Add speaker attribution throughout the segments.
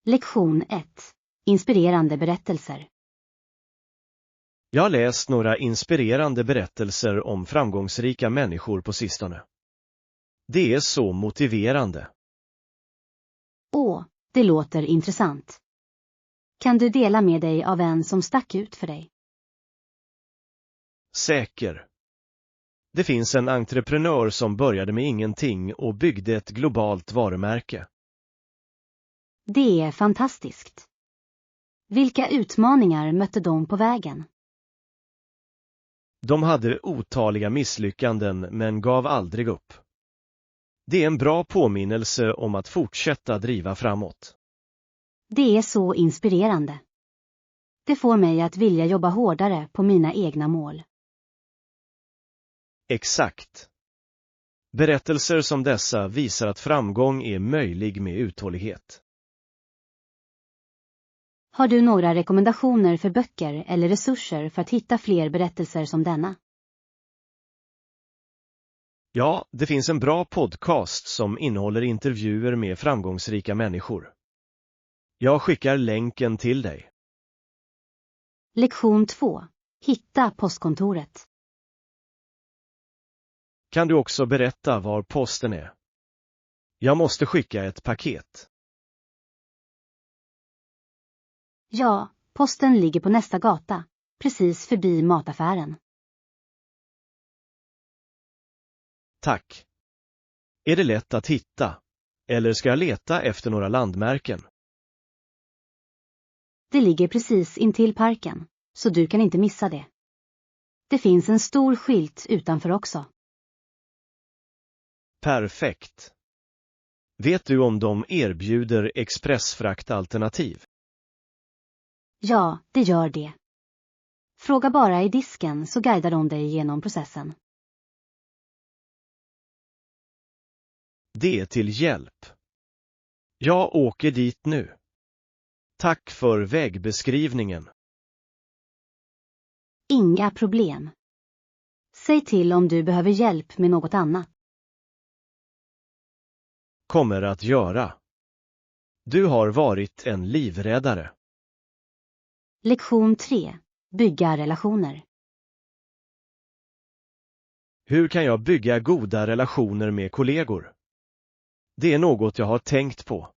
Speaker 1: Lektion 1. Inspirerande berättelser.
Speaker 2: Jag har läst några inspirerande berättelser om framgångsrika människor på sistone. Det är så motiverande.
Speaker 1: Åh, det låter intressant. Kan du dela med dig av en som stack ut för dig?
Speaker 2: Säker. Det finns en entreprenör som började med ingenting och byggde ett globalt varumärke.
Speaker 1: Det är fantastiskt. Vilka utmaningar mötte de på vägen?
Speaker 2: De hade otaliga misslyckanden men gav aldrig upp. Det är en bra påminnelse om att fortsätta driva framåt.
Speaker 1: Det är så inspirerande. Det får mig att vilja jobba hårdare på mina egna mål.
Speaker 2: Exakt. Berättelser som dessa visar att framgång är möjlig med uthållighet.
Speaker 1: Har du några rekommendationer för böcker eller resurser för att hitta fler berättelser som denna?
Speaker 2: Ja, det finns en bra podcast som innehåller intervjuer med framgångsrika människor. Jag skickar länken till dig.
Speaker 1: Lektion 2. Hitta postkontoret.
Speaker 2: Kan du också berätta var posten är? Jag måste skicka ett paket.
Speaker 1: Ja, posten ligger på nästa gata, precis förbi mataffären.
Speaker 2: Tack. Är det lätt att hitta? Eller ska jag leta efter några landmärken?
Speaker 1: Det ligger precis intill parken, så du kan inte missa det. Det finns en stor skylt utanför också.
Speaker 2: Perfekt. Vet du om de erbjuder expressfraktalternativ?
Speaker 1: Ja, det gör det. Fråga bara i disken så guidar de dig genom processen.
Speaker 2: Det är till hjälp. Jag åker dit nu. Tack för vägbeskrivningen.
Speaker 1: Inga problem. Säg till om du behöver hjälp med något annat.
Speaker 2: Kommer att göra. Du har varit en livräddare.
Speaker 1: Lektion 3. Bygga relationer.
Speaker 2: Hur kan jag bygga goda relationer med kollegor? Det är något jag har tänkt på.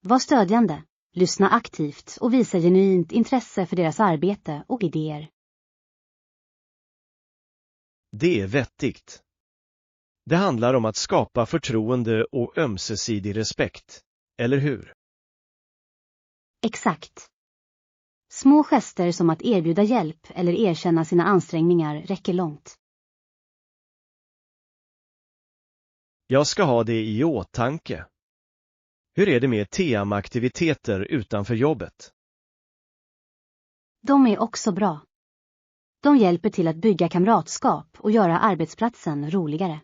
Speaker 1: Var stödjande, lyssna aktivt och visa genuint intresse för deras arbete och idéer.
Speaker 2: Det är vettigt. Det handlar om att skapa förtroende och ömsesidig respekt, eller hur?
Speaker 1: Exakt. Små gester som att erbjuda hjälp eller erkänna sina ansträngningar räcker långt.
Speaker 2: Jag ska ha det i åtanke. Hur är det med TM-aktiviteter utanför jobbet?
Speaker 1: De är också bra. De hjälper till att bygga kamratskap och göra arbetsplatsen roligare.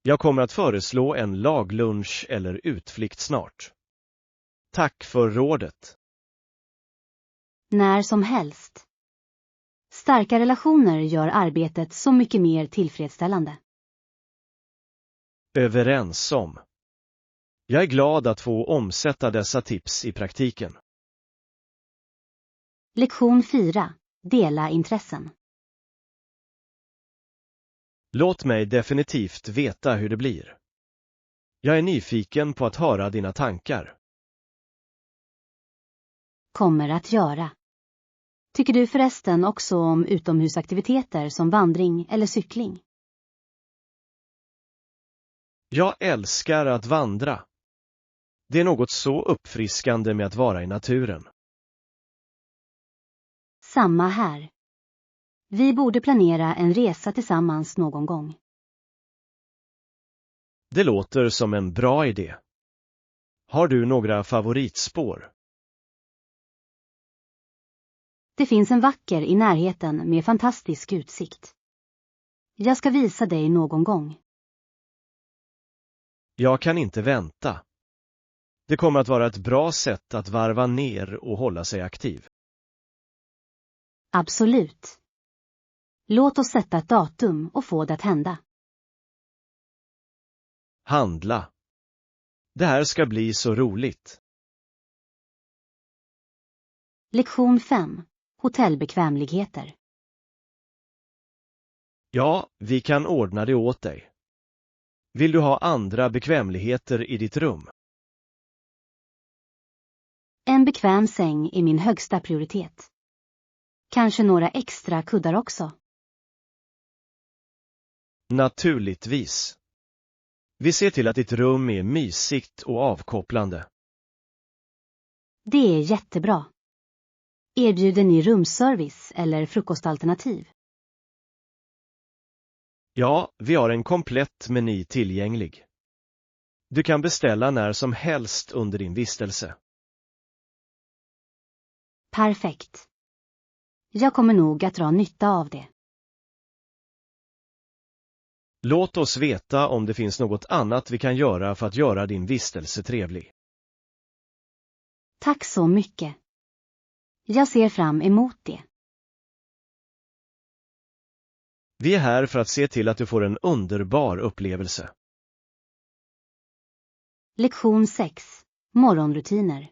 Speaker 2: Jag kommer att föreslå en laglunch eller utflykt snart. Tack för rådet.
Speaker 1: När som helst. Starka relationer gör arbetet så mycket mer tillfredsställande.
Speaker 2: Överens om. Jag är glad att få omsätta dessa tips i praktiken.
Speaker 1: Lektion 4. Dela intressen.
Speaker 2: Låt mig definitivt veta hur det blir. Jag är nyfiken på att höra dina tankar.
Speaker 1: Kommer att göra. Tycker du förresten också om utomhusaktiviteter som vandring eller cykling?
Speaker 2: Jag älskar att vandra. Det är något så uppfriskande med att vara i naturen.
Speaker 1: Samma här. Vi borde planera en resa tillsammans någon gång.
Speaker 2: Det låter som en bra idé. Har du några favoritspår?
Speaker 1: Det finns en vacker i närheten med fantastisk utsikt. Jag ska visa dig någon gång.
Speaker 2: Jag kan inte vänta. Det kommer att vara ett bra sätt att varva ner och hålla sig aktiv.
Speaker 1: Absolut. Låt oss sätta ett datum och få det att hända.
Speaker 2: Handla. Det här ska bli så roligt.
Speaker 1: Lektion 5. Hotellbekvämligheter.
Speaker 2: Ja, vi kan ordna det åt dig. Vill du ha andra bekvämligheter i ditt rum?
Speaker 1: En bekväm säng är min högsta prioritet. Kanske några extra kuddar också.
Speaker 2: Naturligtvis. Vi ser till att ditt rum är mysigt och avkopplande.
Speaker 1: Det är jättebra. Erbjuder ni rumsservice eller frukostalternativ?
Speaker 2: Ja, vi har en komplett meny tillgänglig. Du kan beställa när som helst under din vistelse.
Speaker 1: Perfekt. Jag kommer nog att dra nytta av det.
Speaker 2: Låt oss veta om det finns något annat vi kan göra för att göra din vistelse trevlig.
Speaker 1: Tack så mycket. Jag ser fram emot det.
Speaker 2: Vi är här för att se till att du får en underbar upplevelse.
Speaker 1: Lektion 6. Morgonrutiner.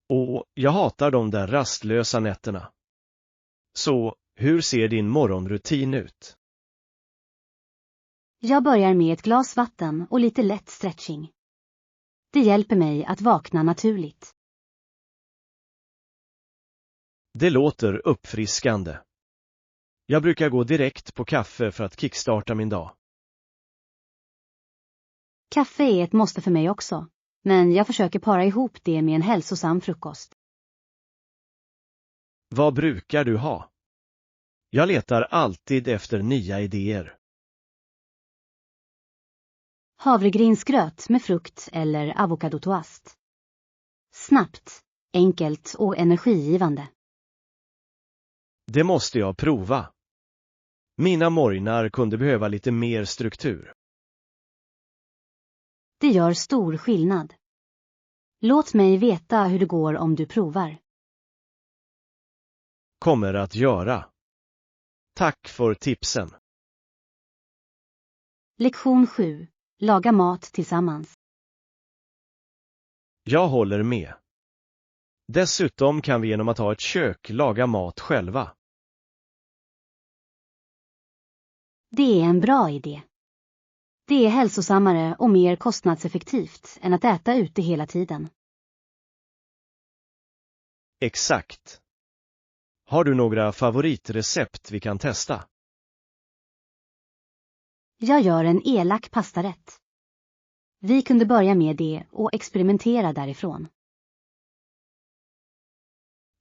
Speaker 2: Och jag hatar de där rastlösa nätterna. Så, hur ser din morgonrutin ut?
Speaker 1: Jag börjar med ett glas vatten och lite lätt stretching. Det hjälper mig att vakna naturligt.
Speaker 2: Det låter uppfriskande. Jag brukar gå direkt på kaffe för att kickstarta min dag.
Speaker 1: Kaffe är ett måste för mig också, men jag försöker para ihop det med en hälsosam frukost.
Speaker 2: Vad brukar du ha? Jag letar alltid efter nya idéer.
Speaker 1: Havregrynsgröt med frukt eller avokadotoast. Snabbt, enkelt och energigivande.
Speaker 2: Det måste jag prova. Mina morgnar kunde behöva lite mer struktur.
Speaker 1: Det gör stor skillnad. Låt mig veta hur det går om du provar.
Speaker 2: Kommer att göra. Tack för tipsen.
Speaker 1: Lektion 7. Laga mat tillsammans. Jag
Speaker 2: håller med. Dessutom kan vi genom att ha ett kök laga mat själva.
Speaker 1: Det är en bra idé. Det är hälsosammare och mer kostnadseffektivt än att äta ute hela tiden.
Speaker 2: Exakt. Har du några favoritrecept vi kan testa?
Speaker 1: Jag gör en elak pastarätt. Vi kunde börja med det och experimentera därifrån.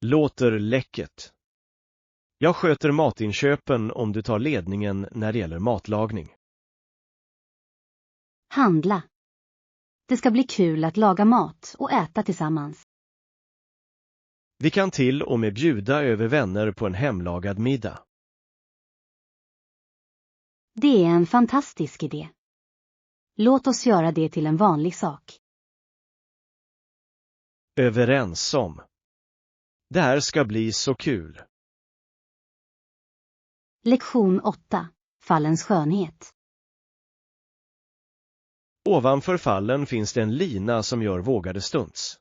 Speaker 2: Låter läckert. Jag sköter matinköpen om du tar ledningen när det gäller matlagning.
Speaker 1: Handla. Det ska bli kul att laga mat och äta tillsammans.
Speaker 2: Vi kan till och med bjuda över vänner på en hemlagad middag.
Speaker 1: Det är en fantastisk idé. Låt oss göra det till en vanlig sak.
Speaker 2: Överens om. Det här ska bli så kul.
Speaker 1: Lektion 8. Fallens skönhet.
Speaker 2: Ovanför fallen finns det en lina som gör vågade stunts.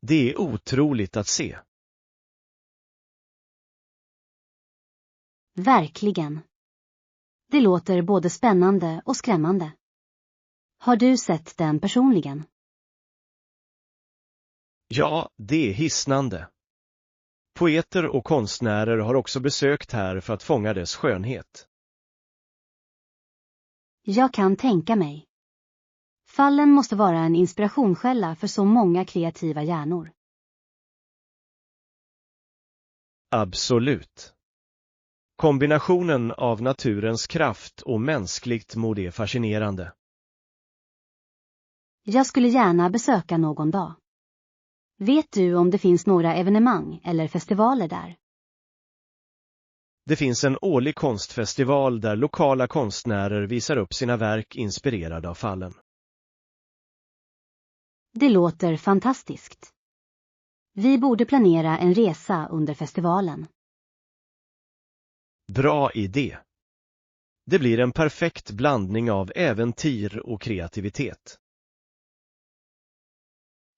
Speaker 2: Det är otroligt att se.
Speaker 1: Verkligen. Det låter både spännande och skrämmande. Har du sett den personligen?
Speaker 2: Ja, det är hisnande. Poeter och konstnärer har också besökt här för att fånga dess skönhet.
Speaker 1: Jag kan tänka mig. Fallen måste vara en inspirationskälla för så många kreativa hjärnor.
Speaker 2: Absolut. Kombinationen av naturens kraft och mänskligt mod är fascinerande.
Speaker 1: Jag skulle gärna besöka någon dag. Vet du om det finns några evenemang eller festivaler där?
Speaker 2: Det finns en årlig konstfestival där lokala konstnärer visar upp sina verk inspirerade av fallen.
Speaker 1: Det låter fantastiskt. Vi borde planera en resa under festivalen.
Speaker 2: Bra idé. Det blir en perfekt blandning av äventyr och kreativitet.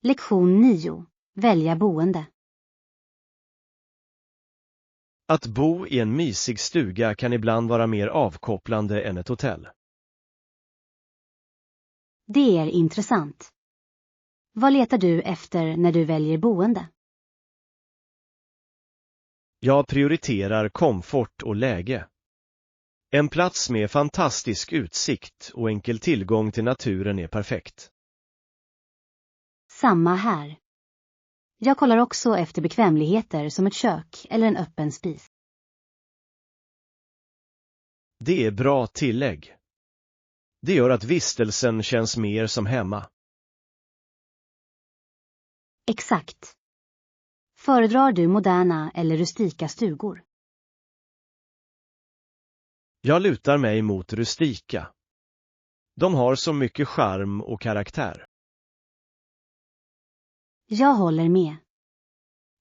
Speaker 1: Lektion 9. Välja boende.
Speaker 2: Att bo i en mysig stuga kan ibland vara mer avkopplande än ett hotell.
Speaker 1: Det är intressant. Vad letar du efter när du väljer boende?
Speaker 2: Jag prioriterar komfort och läge. En plats med fantastisk utsikt och enkel tillgång till naturen är perfekt.
Speaker 1: Samma här. Jag kollar också efter bekvämligheter som ett kök eller en öppen spis.
Speaker 2: Det är bra tillägg. Det gör att vistelsen känns mer som hemma.
Speaker 1: Exakt. Föredrar du moderna eller rustika stugor?
Speaker 2: Jag lutar mig mot rustika. De har så mycket charm och karaktär.
Speaker 1: Jag håller med.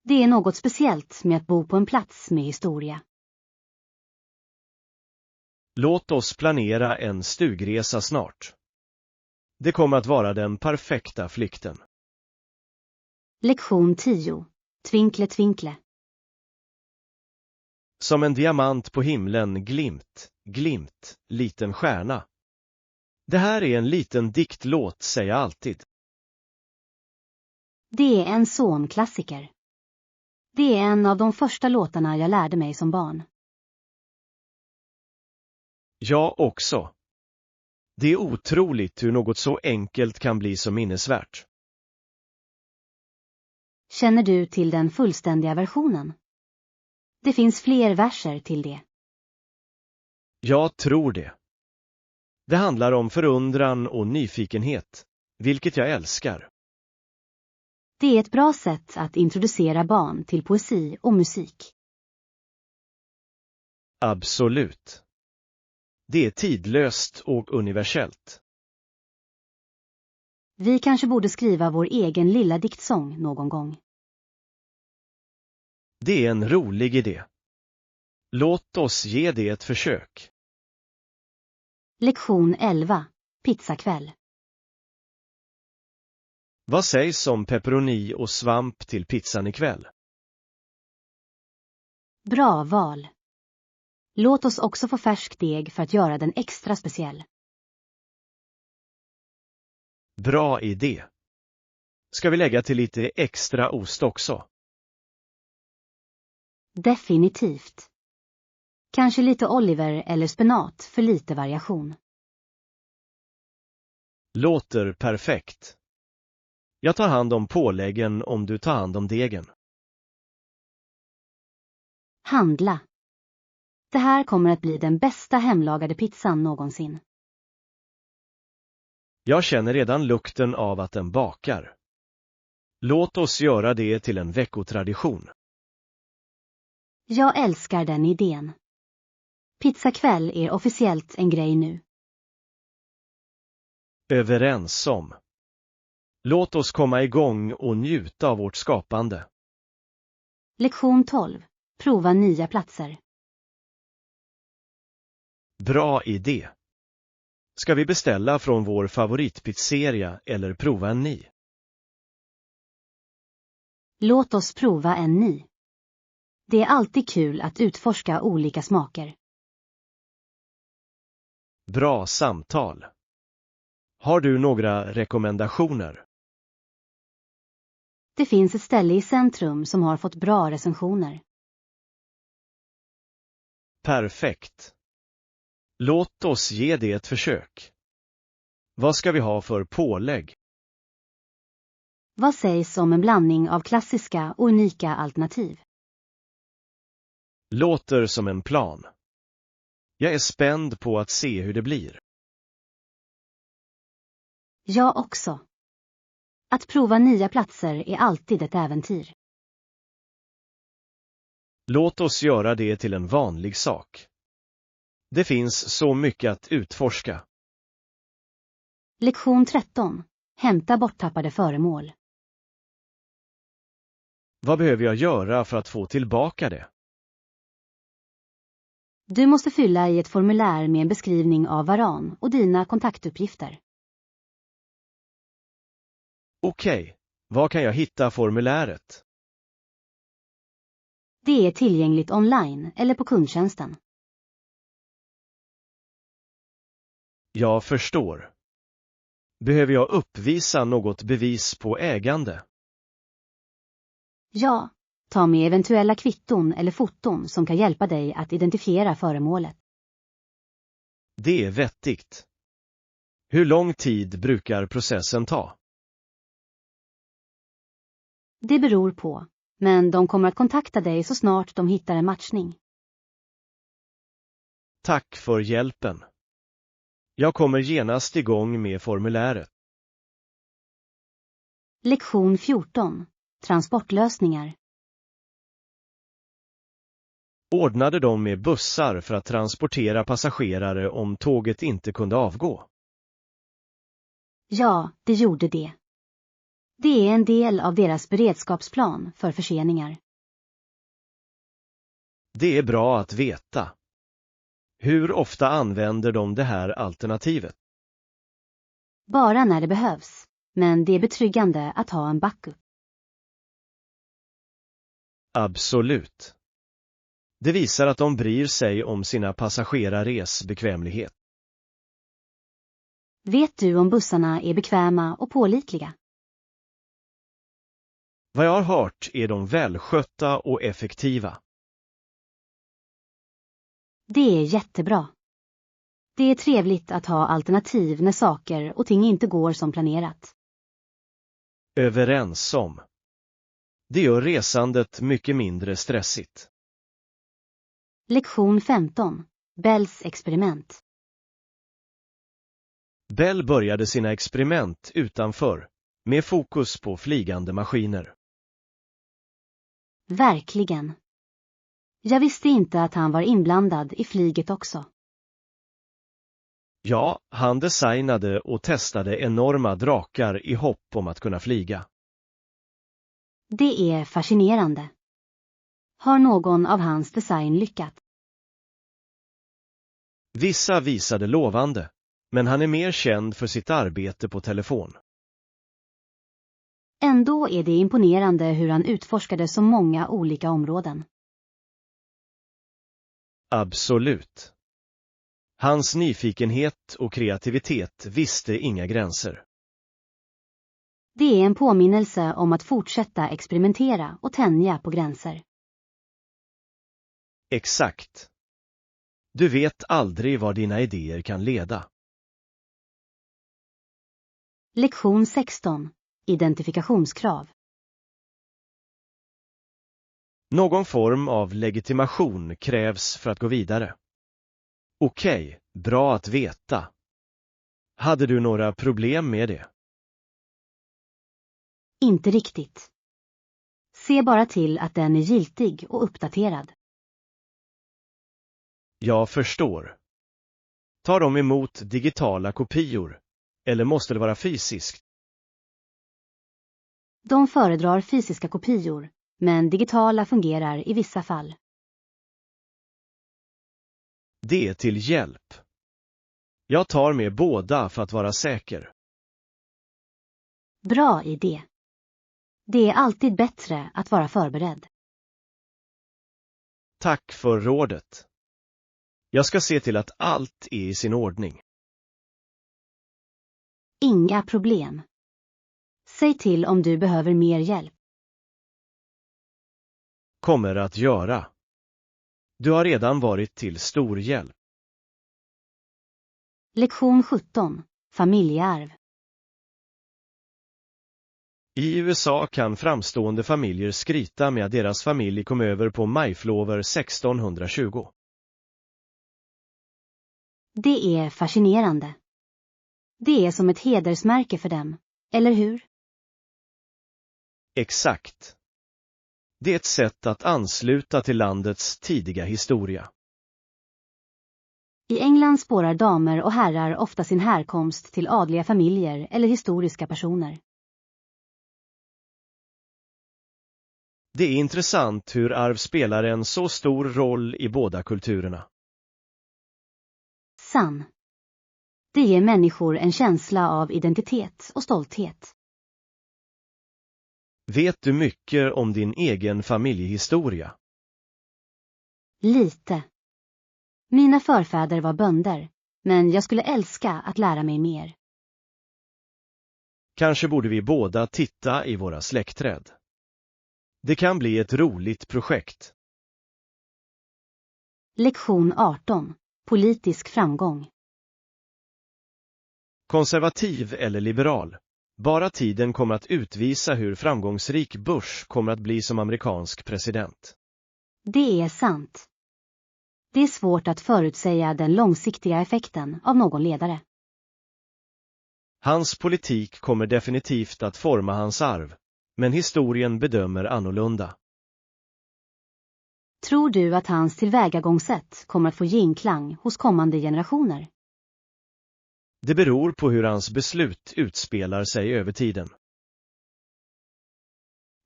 Speaker 1: Det är något speciellt med att bo på en plats med historia.
Speaker 2: Låt oss planera en stugresa snart. Det kommer att vara den perfekta flykten.
Speaker 1: Lektion 10. Twinkle twinkle.
Speaker 2: Som en diamant på himlen, glimt, glimt, liten stjärna. Det här är en liten diktlåt, säger jag alltid.
Speaker 1: Det är en sonklassiker. Det är en av de första låtarna jag lärde mig som barn.
Speaker 2: Jag också. Det är otroligt hur något så enkelt kan bli så minnesvärt.
Speaker 1: Känner du till den fullständiga versionen? Det finns fler verser till det.
Speaker 2: Jag tror det. Det handlar om förundran och nyfikenhet, vilket jag älskar.
Speaker 1: Det är ett bra sätt att introducera barn till poesi och musik.
Speaker 2: Absolut. Det är tidlöst och universellt.
Speaker 1: Vi kanske borde skriva vår egen lilla diktsång någon gång.
Speaker 2: Det är en rolig idé. Låt oss ge det ett försök.
Speaker 1: Lektion 11. Pizzakväll.
Speaker 2: Vad sägs om pepperoni och svamp till pizzan ikväll?
Speaker 1: Bra val. Låt oss också få färsk deg för att göra den extra speciell.
Speaker 2: Bra idé. Ska vi lägga till lite extra ost också?
Speaker 1: Definitivt. Kanske lite oliver eller spenat för lite variation.
Speaker 2: Låter perfekt. Jag tar hand om påläggen om du tar hand om degen.
Speaker 1: Handla. Det här kommer att bli den bästa hemlagade pizzan någonsin.
Speaker 2: Jag känner redan lukten av att den bakar. Låt oss göra det till en veckotradition.
Speaker 1: Jag älskar den idén. Pizzakväll är officiellt en grej nu.
Speaker 2: Överens om. Låt oss komma igång och njuta av vårt skapande.
Speaker 1: Lektion 12. Prova nya platser.
Speaker 2: Bra idé. Ska vi beställa från vår favoritpizzeria eller prova en ny?
Speaker 1: Låt oss prova en ny. Det är alltid kul att utforska olika smaker.
Speaker 2: Bra samtal. Har du några rekommendationer?
Speaker 1: Det finns ett ställe i centrum som har fått bra recensioner.
Speaker 2: Perfekt. Låt oss ge det ett försök. Vad ska vi ha för pålägg?
Speaker 1: Vad sägs om en blandning av klassiska och unika alternativ?
Speaker 2: Låter som en plan. Jag är spänd på att se hur det blir.
Speaker 1: Jag också. Att prova nya platser är alltid ett äventyr.
Speaker 2: Låt oss göra det till en vanlig sak. Det finns så mycket att utforska.
Speaker 1: Lektion 13. Hämta borttappade föremål.
Speaker 2: Vad behöver jag göra för att få tillbaka det?
Speaker 1: Du måste fylla i ett formulär med en beskrivning av varan och dina kontaktuppgifter.
Speaker 2: Okej, var kan jag hitta formuläret?
Speaker 1: Det är tillgängligt online eller på kundtjänsten.
Speaker 2: Jag förstår. Behöver jag uppvisa något bevis på ägande?
Speaker 1: Ja, ta med eventuella kvitton eller foton som kan hjälpa dig att identifiera föremålet.
Speaker 2: Det är vettigt. Hur lång tid brukar processen ta?
Speaker 1: Det beror på, men de kommer att kontakta dig så snart de hittar en matchning.
Speaker 2: Tack för hjälpen. Jag kommer genast igång med formuläret.
Speaker 1: Lektion 14. Transportlösningar.
Speaker 2: Ordnade de med bussar för att transportera passagerare om tåget inte kunde avgå?
Speaker 1: Ja, det gjorde det. Det är en del av deras beredskapsplan för förseningar.
Speaker 2: Det är bra att veta. Hur ofta använder de det här alternativet?
Speaker 1: Bara när det behövs, men det är betryggande att ha en backup.
Speaker 2: Absolut. Det visar att de bryr sig om sina passagerares bekvämlighet.
Speaker 1: Vet du om bussarna är bekväma och pålitliga?
Speaker 2: Vad jag har hört är de välskötta och effektiva.
Speaker 1: Det är jättebra. Det är trevligt att ha alternativ när saker och ting inte går som planerat.
Speaker 2: Överens om. Det gör resandet mycket mindre stressigt.
Speaker 1: Lektion 15. Bells experiment.
Speaker 2: Bell började sina experiment utanför, med fokus på flygande maskiner.
Speaker 1: Verkligen. Jag visste inte att han var inblandad i flyget också.
Speaker 2: Ja, han designade och testade enorma drakar i hopp om att kunna flyga.
Speaker 1: Det är fascinerande. Har någon av hans design lyckats?
Speaker 2: Vissa visade lovande, men han är mer känd för sitt arbete på telefon.
Speaker 1: Ändå är det imponerande hur han utforskade så många olika områden.
Speaker 2: Absolut. Hans nyfikenhet och kreativitet visste inga gränser.
Speaker 1: Det är en påminnelse om att fortsätta experimentera och tänja på gränser.
Speaker 2: Exakt. Du vet aldrig var dina idéer kan leda.
Speaker 1: Lektion 16. Identifikationskrav.
Speaker 2: Någon form av legitimation krävs för att gå vidare. Okej, bra att veta. Hade du några problem med det?
Speaker 1: Inte riktigt. Se bara till att den är giltig och uppdaterad.
Speaker 2: Jag förstår. Tar de emot digitala kopior? Eller måste det vara fysiskt?
Speaker 1: De föredrar fysiska kopior, men digitala fungerar i vissa fall.
Speaker 2: Det är till hjälp. Jag tar med båda för att vara säker.
Speaker 1: Bra idé. Det är alltid bättre att vara förberedd.
Speaker 2: Tack för rådet. Jag ska se till att allt är i sin ordning.
Speaker 1: Inga problem. Säg till om du behöver mer hjälp.
Speaker 2: Kommer att göra. Du har redan varit till stor hjälp.
Speaker 1: Lektion 17. Familjearv.
Speaker 2: I USA kan framstående familjer skryta med att deras familj kom över på Mayflower 1620.
Speaker 1: Det är fascinerande. Det är som ett hedersmärke för dem, eller hur?
Speaker 2: Exakt. Det är ett sätt att ansluta till landets tidiga historia.
Speaker 1: I England spårar damer och herrar ofta sin härkomst till adliga familjer eller historiska personer.
Speaker 2: Det är intressant hur arv spelar en så stor roll i båda kulturerna.
Speaker 1: Sann. Det ger människor en känsla av identitet och stolthet.
Speaker 2: Vet du mycket om din egen familjehistoria?
Speaker 1: Lite. Mina förfäder var bönder, men jag skulle älska att lära mig mer.
Speaker 2: Kanske borde vi båda titta i våra släktträd. Det kan bli ett roligt projekt.
Speaker 1: Lektion 18. Politisk framgång.
Speaker 2: Konservativ eller liberal? Bara tiden kommer att utvisa hur framgångsrik Bush kommer att bli som amerikansk president.
Speaker 1: Det är sant. Det är svårt att förutsäga den långsiktiga effekten av någon ledare.
Speaker 2: Hans politik kommer definitivt att forma hans arv, men historien bedömer annorlunda.
Speaker 1: Tror du att hans tillvägagångssätt kommer att få genklang hos kommande generationer?
Speaker 2: Det beror på hur hans beslut utspelar sig över tiden.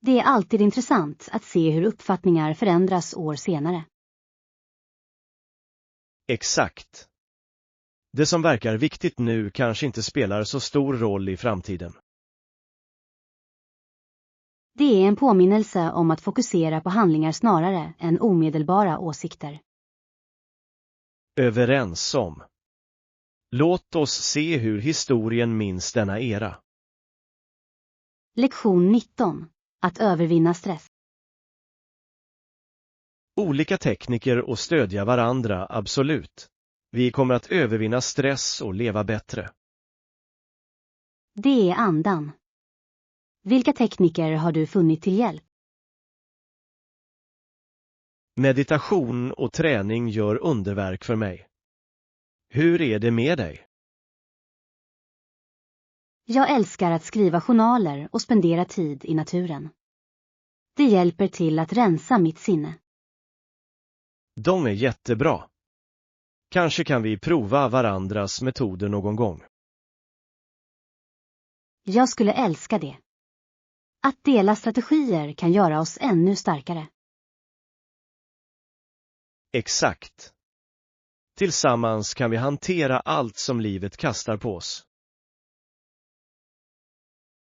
Speaker 1: Det är alltid intressant att se hur uppfattningar förändras år senare.
Speaker 2: Exakt. Det som verkar viktigt nu kanske inte spelar så stor roll i framtiden.
Speaker 1: Det är en påminnelse om att fokusera på handlingar snarare än omedelbara åsikter.
Speaker 2: Överens om. Låt oss se hur historien minns denna era.
Speaker 1: Lektion 19. Att övervinna stress.
Speaker 2: Olika tekniker och stödja varandra, absolut. Vi kommer att övervinna stress och leva bättre.
Speaker 1: Det är andan. Vilka tekniker har du funnit till hjälp?
Speaker 2: Meditation och träning gör underverk för mig. Hur är det med dig?
Speaker 1: Jag älskar att skriva journaler och spendera tid i naturen. Det hjälper till att rensa mitt sinne.
Speaker 2: De är jättebra. Kanske kan vi prova varandras metoder någon gång.
Speaker 1: Jag skulle älska det. Att dela strategier kan göra oss ännu starkare.
Speaker 2: Exakt. Tillsammans kan vi hantera allt som livet kastar på oss.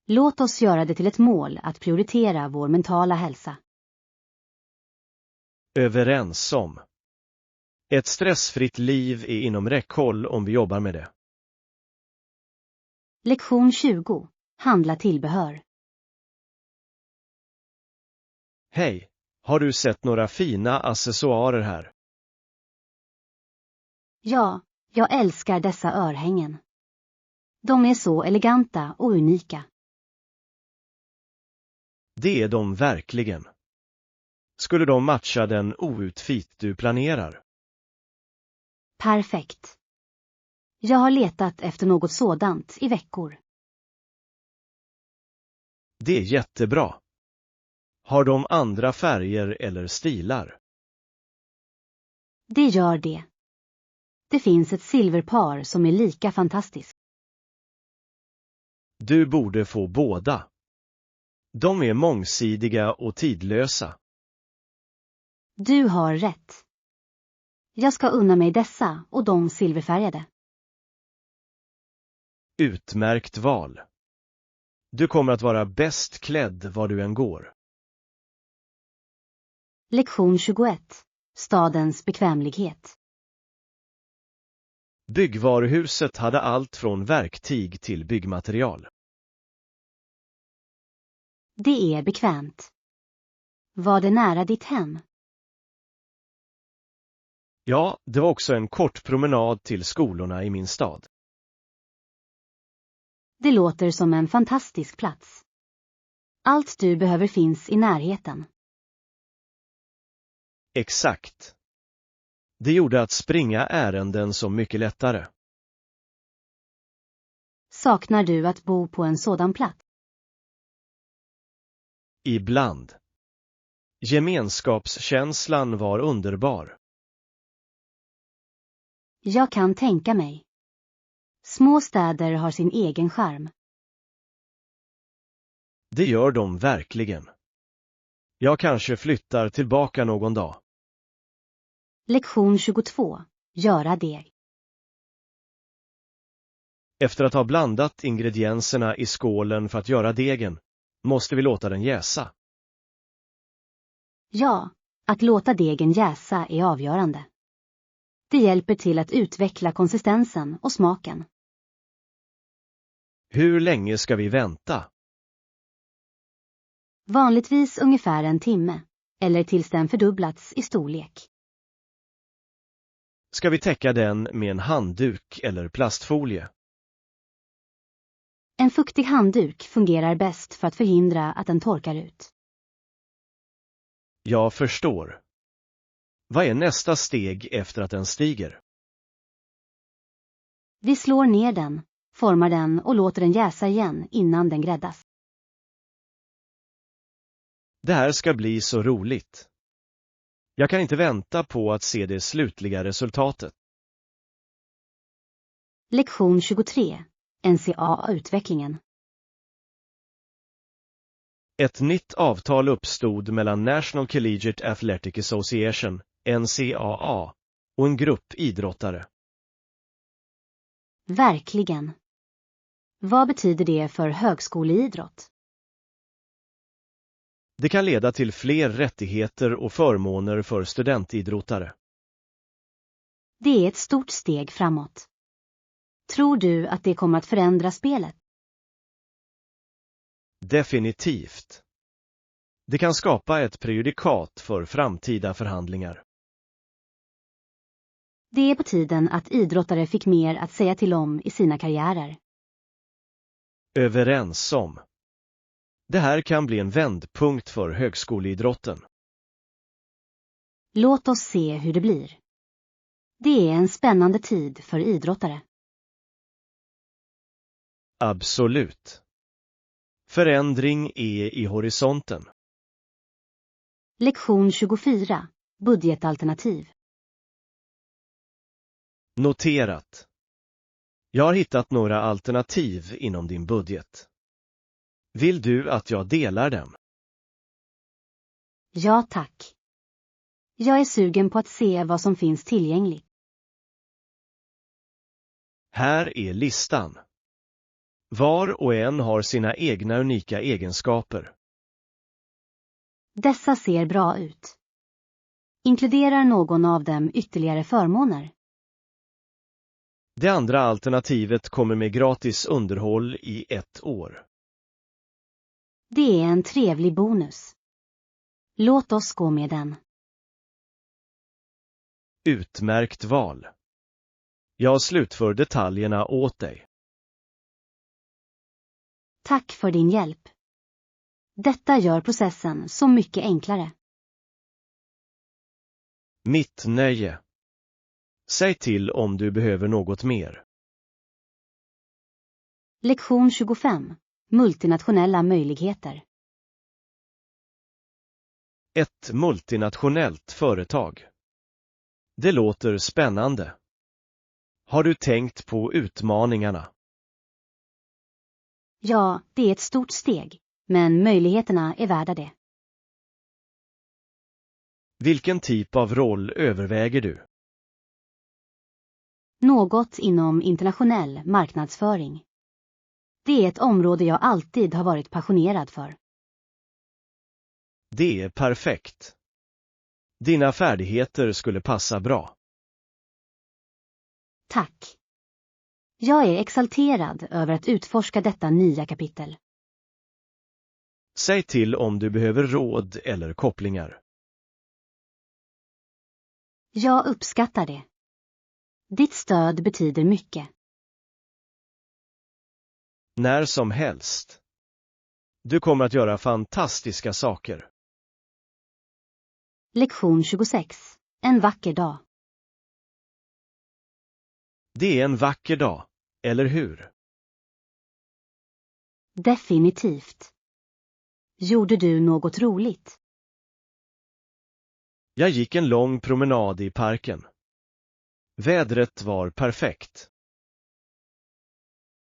Speaker 1: Låt oss göra det till ett mål att prioritera vår mentala hälsa.
Speaker 2: Överens om. Ett stressfritt liv är inom räckhåll om vi jobbar med det.
Speaker 1: Lektion 20. Handla tillbehör.
Speaker 2: Hej, har du sett några fina accessoarer här?
Speaker 1: Ja, jag älskar dessa örhängen. De är så eleganta och unika.
Speaker 2: Det är de verkligen. Skulle de matcha den outfit du planerar?
Speaker 1: Perfekt. Jag har letat efter något sådant i veckor.
Speaker 2: Det är jättebra. Har de andra färger eller stilar?
Speaker 1: Det gör det. Det finns ett silverpar som är lika fantastiskt.
Speaker 2: Du borde få båda. De är mångsidiga och tidlösa.
Speaker 1: Du har rätt. Jag ska unna mig dessa och de silverfärgade.
Speaker 2: Utmärkt val. Du kommer att vara bäst klädd var du än går.
Speaker 1: Lektion 21. Stadens bekvämlighet.
Speaker 2: Byggvaruhuset hade allt från verktyg till byggmaterial.
Speaker 1: Det är bekvämt. Var det nära ditt hem?
Speaker 2: Ja, det var också en kort promenad till skolorna i min stad.
Speaker 1: Det låter som en fantastisk plats. Allt du behöver finns i närheten.
Speaker 2: Exakt. Det gjorde att springa ärenden så mycket lättare.
Speaker 1: Saknar du att bo på en sådan plats?
Speaker 2: Ibland. Gemenskapskänslan var underbar.
Speaker 1: Jag kan tänka mig. Små städer har sin egen charm.
Speaker 2: Det gör de verkligen. Jag kanske flyttar tillbaka någon dag.
Speaker 1: Lektion 22. Göra deg.
Speaker 2: Efter att ha blandat ingredienserna i skålen för att göra degen, måste vi låta den jäsa.
Speaker 1: Ja, att låta degen jäsa är avgörande. Det hjälper till att utveckla konsistensen och smaken.
Speaker 2: Hur länge ska vi vänta?
Speaker 1: Vanligtvis ungefär 1 timme, eller tills den fördubblats i storlek.
Speaker 2: Ska vi täcka den med en handduk eller plastfolie?
Speaker 1: En fuktig handduk fungerar bäst för att förhindra att den torkar ut.
Speaker 2: Jag förstår. Vad är nästa steg efter att den stiger?
Speaker 1: Vi slår ner den, formar den och låter den jäsa igen innan den gräddas.
Speaker 2: Det här ska bli så roligt. Jag kan inte vänta på att se det slutliga resultatet.
Speaker 1: Lektion 23. NCAA-utvecklingen.
Speaker 2: Ett nytt avtal uppstod mellan National Collegiate Athletic Association, NCAA, och en grupp idrottare.
Speaker 1: Verkligen. Vad betyder det för högskoleidrott?
Speaker 2: Det kan leda till fler rättigheter och förmåner för studentidrottare.
Speaker 1: Det är ett stort steg framåt. Tror du att det kommer att förändra spelet?
Speaker 2: Definitivt. Det kan skapa ett prejudikat för framtida förhandlingar.
Speaker 1: Det är på tiden att idrottare fick mer att säga till om i sina karriärer.
Speaker 2: Överens om. Det här kan bli en vändpunkt för högskoleidrotten.
Speaker 1: Låt oss se hur det blir. Det är en spännande tid för idrottare.
Speaker 2: Absolut. Förändring är i horisonten.
Speaker 1: Lektion 24. Budgetalternativ.
Speaker 2: Noterat. Jag har hittat några alternativ inom din budget. Vill du att jag delar dem?
Speaker 1: Ja, tack. Jag är sugen på att se vad som finns tillgängligt.
Speaker 2: Här är listan. Var och en har sina egna unika egenskaper.
Speaker 1: Dessa ser bra ut. Inkluderar någon av dem ytterligare förmåner?
Speaker 2: Det andra alternativet kommer med gratis underhåll i 1 år.
Speaker 1: Det är en trevlig bonus. Låt oss gå med den.
Speaker 2: Utmärkt val. Jag slutför detaljerna åt dig.
Speaker 1: Tack för din hjälp. Detta gör processen så mycket enklare.
Speaker 2: Mitt nöje. Säg till om du behöver något mer.
Speaker 1: Lektion 25. Multinationella möjligheter.
Speaker 2: Ett multinationellt företag. Det låter spännande. Har du tänkt på utmaningarna?
Speaker 1: Ja, det är ett stort steg, men möjligheterna är värda det.
Speaker 2: Vilken typ av roll överväger du?
Speaker 1: Något inom internationell marknadsföring. Det är ett område jag alltid har varit passionerad för.
Speaker 2: Det är perfekt. Dina färdigheter skulle passa bra.
Speaker 1: Tack. Jag är exalterad över att utforska detta nya kapitel.
Speaker 2: Säg till om du behöver råd eller kopplingar.
Speaker 1: Jag uppskattar det. Ditt stöd betyder mycket.
Speaker 2: När som helst. Du kommer att göra fantastiska saker.
Speaker 1: Lektion 26. En vacker dag.
Speaker 2: Det är en vacker dag, eller hur?
Speaker 1: Definitivt. Gjorde du något roligt?
Speaker 2: Jag gick en lång promenad i parken. Vädret var perfekt.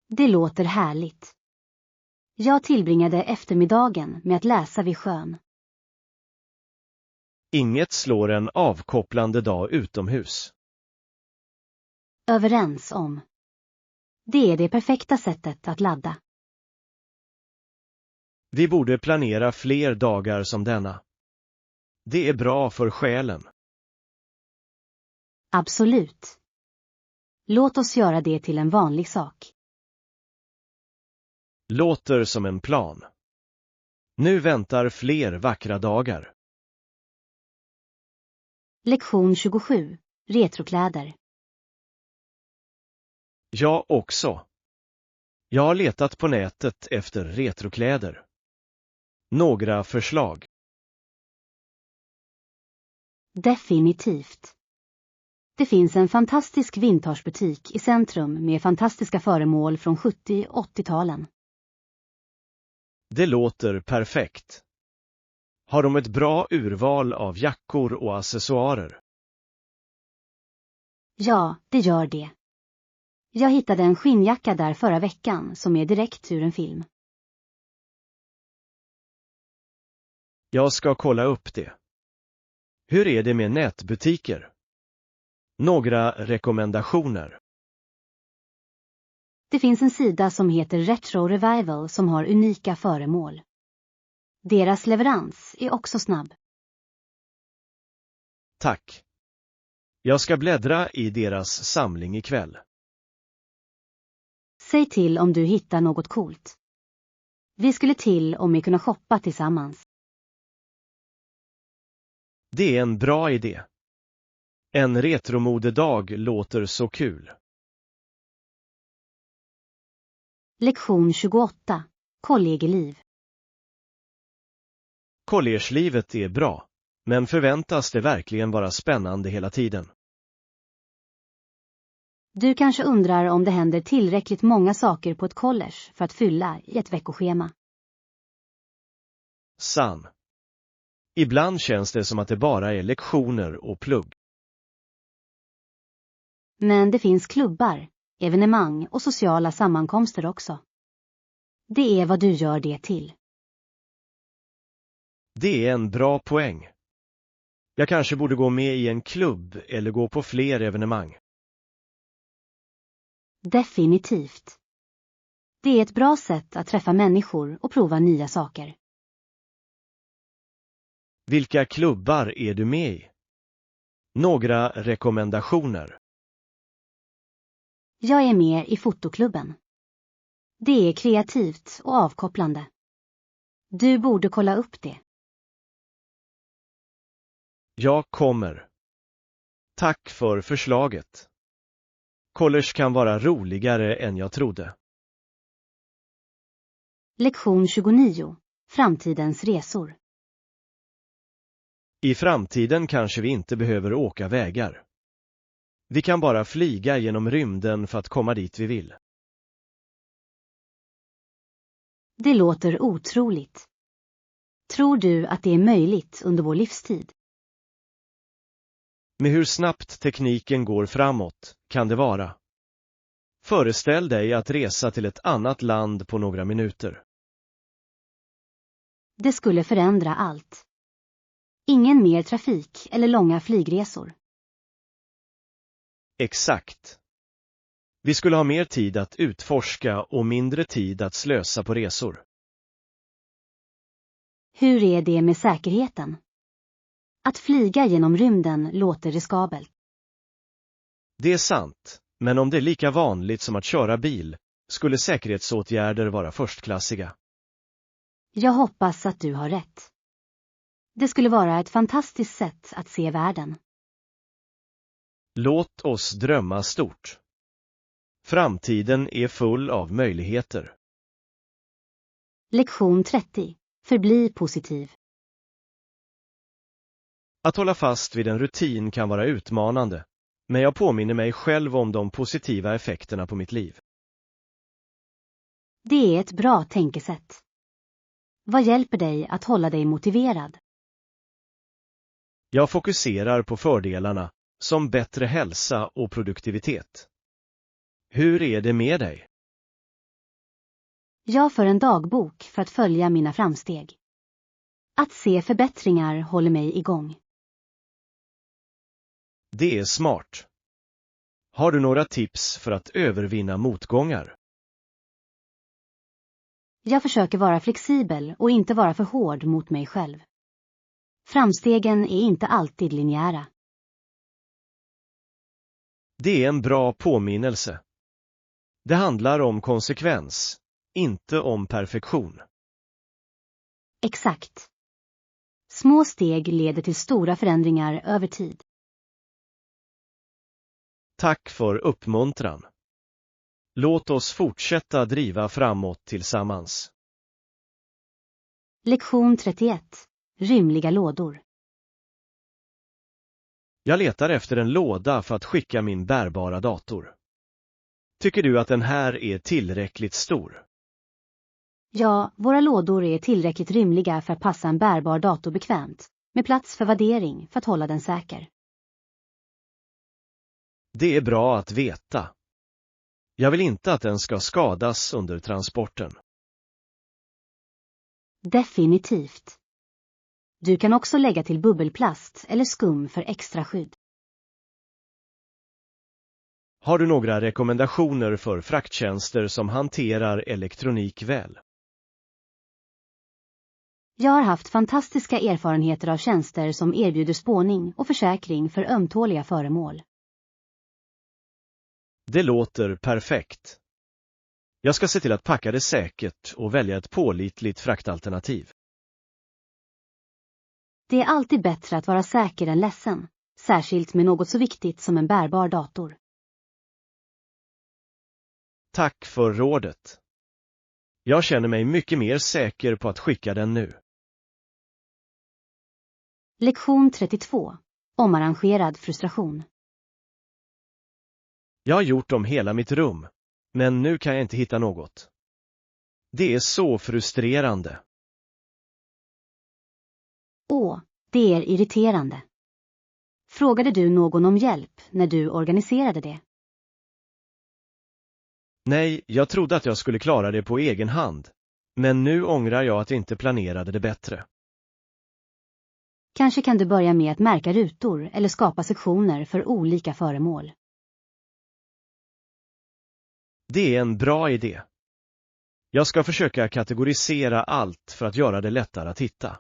Speaker 1: Det låter härligt. Jag tillbringade eftermiddagen med att läsa vid sjön.
Speaker 2: Inget slår en avkopplande dag utomhus.
Speaker 1: Överens om. Det är det perfekta sättet att ladda.
Speaker 2: Vi borde planera fler dagar som denna. Det är bra för själen.
Speaker 1: Absolut. Låt oss göra det till en vanlig sak.
Speaker 2: Låter som en plan. Nu väntar fler vackra dagar.
Speaker 1: Lektion 27. Retrokläder.
Speaker 2: Jag också. Jag har letat på nätet efter retrokläder. Några förslag.
Speaker 1: Definitivt. Det finns en fantastisk vintagebutik i centrum med fantastiska föremål från 70- och 80-talen.
Speaker 2: Det låter perfekt. Har de ett bra urval av jackor och accessoarer?
Speaker 1: Ja, det gör det. Jag hittade en skinnjacka där förra veckan som är direkt ur en film.
Speaker 2: Jag ska kolla upp det. Hur är det med nätbutiker? Några rekommendationer.
Speaker 1: Det finns en sida som heter Retro Revival som har unika föremål. Deras leverans är också snabb.
Speaker 2: Tack. Jag ska bläddra i deras samling ikväll.
Speaker 1: Säg till om du hittar något coolt. Vi skulle till och med kunna shoppa tillsammans.
Speaker 2: Det är en bra idé. En retromodedag låter så kul.
Speaker 1: Lektion 28. Kollegeliv.
Speaker 2: Collegelivet är bra, men förväntas det verkligen vara spännande hela tiden?
Speaker 1: Du kanske undrar om det händer tillräckligt många saker på ett college för att fylla i ett veckoschema.
Speaker 2: Sann. Ibland känns det som att det bara är lektioner och plugg.
Speaker 1: Men det finns klubbar, evenemang och sociala sammankomster också. Det är vad du gör det till.
Speaker 2: Det är en bra poäng. Jag kanske borde gå med i en klubb eller gå på fler evenemang.
Speaker 1: Definitivt. Det är ett bra sätt att träffa människor och prova nya saker.
Speaker 2: Vilka klubbar är du med i? Några rekommendationer.
Speaker 1: Jag är med i fotoklubben. Det är kreativt och avkopplande. Du borde kolla upp det.
Speaker 2: Jag kommer. Tack för förslaget. College kan vara roligare än jag trodde.
Speaker 1: Lektion 29. Framtidens resor.
Speaker 2: I framtiden kanske vi inte behöver åka vägar. Vi kan bara flyga genom rymden för att komma dit vi vill.
Speaker 1: Det låter otroligt. Tror du att det är möjligt under vår livstid?
Speaker 2: Med hur snabbt tekniken går framåt kan det vara. Föreställ dig att resa till ett annat land på några minuter.
Speaker 1: Det skulle förändra allt. Ingen mer trafik eller långa flygresor.
Speaker 2: Exakt. Vi skulle ha mer tid att utforska och mindre tid att slösa på resor.
Speaker 1: Hur är det med säkerheten? Att flyga genom rymden låter riskabelt.
Speaker 2: Det är sant, men om det är lika vanligt som att köra bil skulle säkerhetsåtgärder vara förstklassiga.
Speaker 1: Jag hoppas att du har rätt. Det skulle vara ett fantastiskt sätt att se världen.
Speaker 2: Låt oss drömma stort. Framtiden är full av möjligheter.
Speaker 1: Lektion 30. Förbli positiv.
Speaker 2: Att hålla fast vid en rutin kan vara utmanande, men jag påminner mig själv om de positiva effekterna på mitt liv.
Speaker 1: Det är ett bra tänkesätt. Vad hjälper dig att hålla dig motiverad?
Speaker 2: Jag fokuserar på fördelarna, som bättre hälsa och produktivitet. Hur är det med dig?
Speaker 1: Jag för en dagbok för att följa mina framsteg. Att se förbättringar håller mig igång.
Speaker 2: Det är smart. Har du några tips för att övervinna motgångar?
Speaker 1: Jag försöker vara flexibel och inte vara för hård mot mig själv. Framstegen är inte alltid linjära.
Speaker 2: Det är en bra påminnelse. Det handlar om konsekvens, inte om perfektion.
Speaker 1: Exakt. Små steg leder till stora förändringar över tid.
Speaker 2: Tack för uppmuntran. Låt oss fortsätta driva framåt tillsammans.
Speaker 1: Lektion 31. Rymliga lådor.
Speaker 2: Jag letar efter en låda för att skicka min bärbara dator. Tycker du att den här är tillräckligt stor?
Speaker 1: Ja, våra lådor är tillräckligt rymliga för att passa en bärbar dator bekvämt, med plats för vaddering för att hålla den säker.
Speaker 2: Det är bra att veta. Jag vill inte att den ska skadas under transporten.
Speaker 1: Definitivt. Du kan också lägga till bubbelplast eller skum för extra skydd.
Speaker 2: Har du några rekommendationer för frakttjänster som hanterar elektronik väl?
Speaker 1: Jag har haft fantastiska erfarenheter av tjänster som erbjuder spårning och försäkring för ömtåliga föremål.
Speaker 2: Det låter perfekt. Jag ska se till att packa det säkert och välja ett pålitligt fraktalternativ.
Speaker 1: Det är alltid bättre att vara säker än ledsen, särskilt med något så viktigt som en bärbar dator.
Speaker 2: Tack för rådet. Jag känner mig mycket mer säker på att skicka den nu.
Speaker 1: Lektion 32. Omarrangerad frustration.
Speaker 2: Jag har gjort om hela mitt rum, men nu kan jag inte hitta något. Det är så frustrerande.
Speaker 1: Det är irriterande. Frågade du någon om hjälp när du organiserade det?
Speaker 2: Nej, jag trodde att jag skulle klara det på egen hand, men nu ångrar jag att jag inte planerade det bättre.
Speaker 1: Kanske kan du börja med att märka rutor eller skapa sektioner för olika föremål.
Speaker 2: Det är en bra idé. Jag ska försöka kategorisera allt för att göra det lättare att hitta.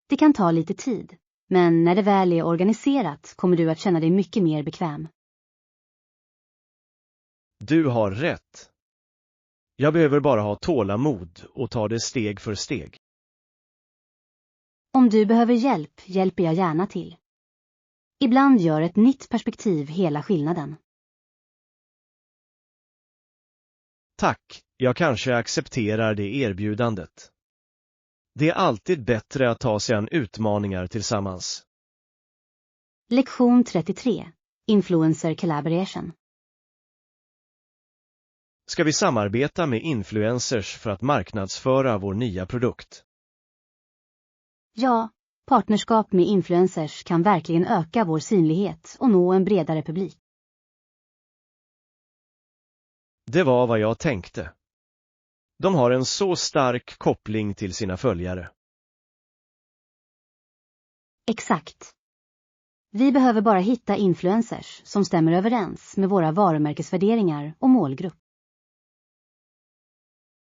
Speaker 1: Det kan ta lite tid, men när det väl är organiserat kommer du att känna dig mycket mer bekväm.
Speaker 2: Du har rätt. Jag behöver bara ha tålamod och ta det steg för steg.
Speaker 1: Om du behöver hjälp hjälper jag gärna till. Ibland gör ett nytt perspektiv hela skillnaden.
Speaker 2: Tack, jag kanske accepterar det erbjudandet. Det är alltid bättre att ta sig an utmaningar tillsammans.
Speaker 1: Lektion 33. Influencer collaboration.
Speaker 2: Ska vi samarbeta med influencers för att marknadsföra vår nya produkt?
Speaker 1: Ja, partnerskap med influencers kan verkligen öka vår synlighet och nå en bredare publik.
Speaker 2: Det var vad jag tänkte. De har en så stark koppling till sina följare.
Speaker 1: Exakt. Vi behöver bara hitta influencers som stämmer överens med våra varumärkesvärderingar och målgrupp.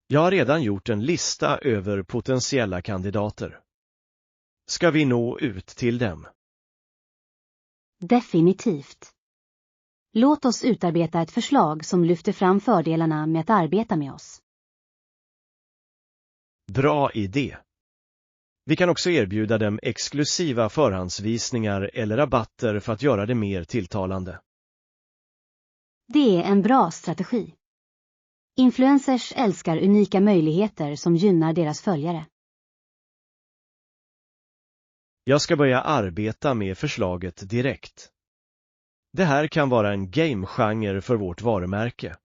Speaker 2: Jag har redan gjort en lista över potentiella kandidater. Ska vi nå ut till dem?
Speaker 1: Definitivt. Låt oss utarbeta ett förslag som lyfter fram fördelarna med att arbeta med oss.
Speaker 2: Bra idé. Vi kan också erbjuda dem exklusiva förhandsvisningar eller rabatter för att göra det mer tilltalande.
Speaker 1: Det är en bra strategi. Influencers älskar unika möjligheter som gynnar deras följare.
Speaker 2: Jag ska börja arbeta med förslaget direkt. Det här kan vara en game-genre för vårt varumärke.